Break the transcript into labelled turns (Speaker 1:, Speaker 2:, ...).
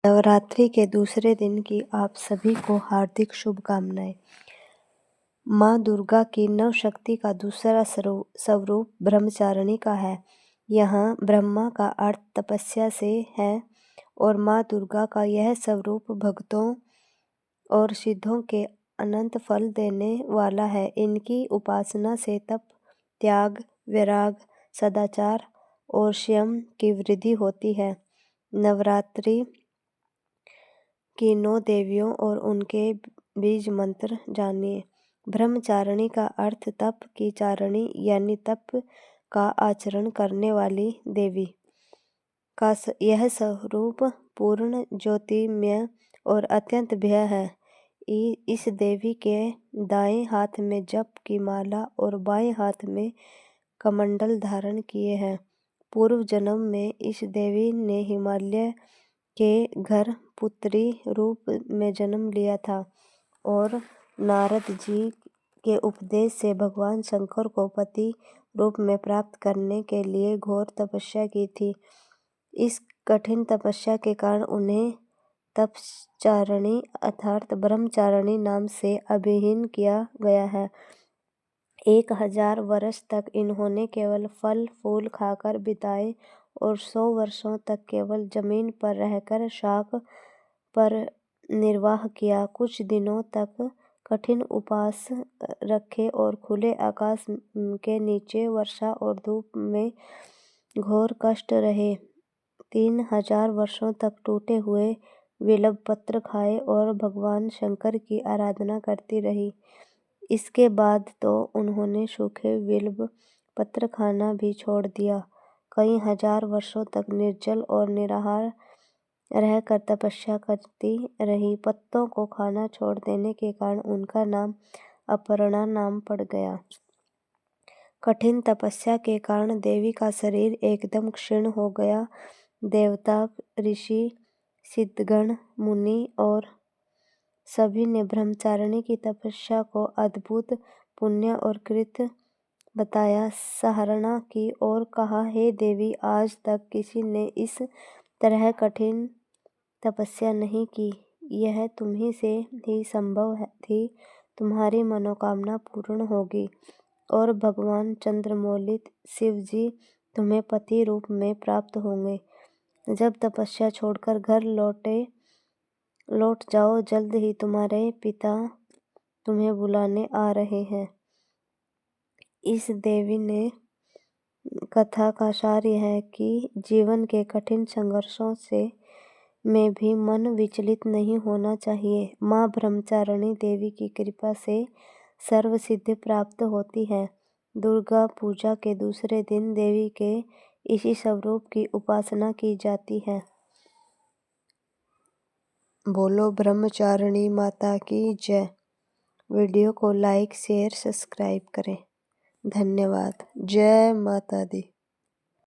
Speaker 1: नवरात्रि के दूसरे दिन की आप सभी को हार्दिक शुभकामनाएं। माँ दुर्गा की नवशक्ति का दूसरा स्वरूप ब्रह्मचारिणी का है। यहाँ ब्रह्मा का अर्थ तपस्या से है और माँ दुर्गा का यह स्वरूप भक्तों और सिद्धों के अनंत फल देने वाला है। इनकी उपासना से तप, त्याग, वैराग, सदाचार और संयम की वृद्धि होती है। नवरात्रि की 9 देवियों और उनके बीज मंत्र जानिए। ब्रह्मचारिणी का अर्थ तप की चारिणी यानी तप का आचरण करने वाली देवी का यह स्वरूप पूर्ण ज्योतिमय और अत्यंत भव्य है। इस देवी के दाएं हाथ में जप की माला और बाएं हाथ में कमंडल धारण किए हैं। पूर्व जन्म में इस देवी ने हिमालय के घर पुत्री रूप में जन्म लिया था और नारद जी के उपदेश से भगवान शंकर को पति रूप में प्राप्त करने के लिए घोर तपस्या की थी। इस कठिन तपस्या के कारण उन्हें तपचारिणी अर्थात ब्रह्मचारिणी नाम से अभिहित किया गया है। 1000 वर्ष तक इन्होंने केवल फल फूल खाकर बिताए और 100 वर्षों तक केवल जमीन पर रहकर शाक पर निर्वाह किया। कुछ दिनों तक कठिन उपवास रखे और खुले आकाश के नीचे वर्षा और धूप में घोर कष्ट रहे। 3000 वर्षों तक टूटे हुए बिल्व पत्र खाए और भगवान शंकर की आराधना करती रही। इसके बाद तो उन्होंने सूखे बिल्व पत्र खाना भी छोड़ दिया। कई हजार वर्षों तक निर्जल और निराहार रहकर तपस्या करती रही। पत्तों को खाना छोड़ देने के कारण उनका नाम अपर्णा नाम पड़ गया। कठिन तपस्या के कारण देवी का शरीर एकदम क्षीण हो गया। देवता, ऋषि, सिद्धगण, मुनि और सभी ने ब्रह्मचारिणी की तपस्या को अद्भुत पुण्य और कृत बताया। सराहना की और कहा, हे देवी, आज तक किसी ने इस तरह कठिन तपस्या नहीं की। यह तुम्ही से ही संभव थी। तुम्हारी मनोकामना पूर्ण होगी और भगवान चंद्रमौली शिव जी तुम्हें पति रूप में प्राप्त होंगे। जब तपस्या छोड़कर घर लौट जाओ, जल्द ही तुम्हारे पिता तुम्हें बुलाने आ रहे हैं। इस देवी ने कथा का सार यह है कि जीवन के कठिन संघर्षों से में भी मन विचलित नहीं होना चाहिए। माँ ब्रह्मचारिणी देवी की कृपा से सर्व सिद्धि प्राप्त होती है। दुर्गा पूजा के दूसरे दिन देवी के इसी स्वरूप की उपासना की जाती है। बोलो ब्रह्मचारिणी माता की जय। वीडियो को लाइक, शेयर, सब्सक्राइब करें। धन्यवाद। जय माता दी।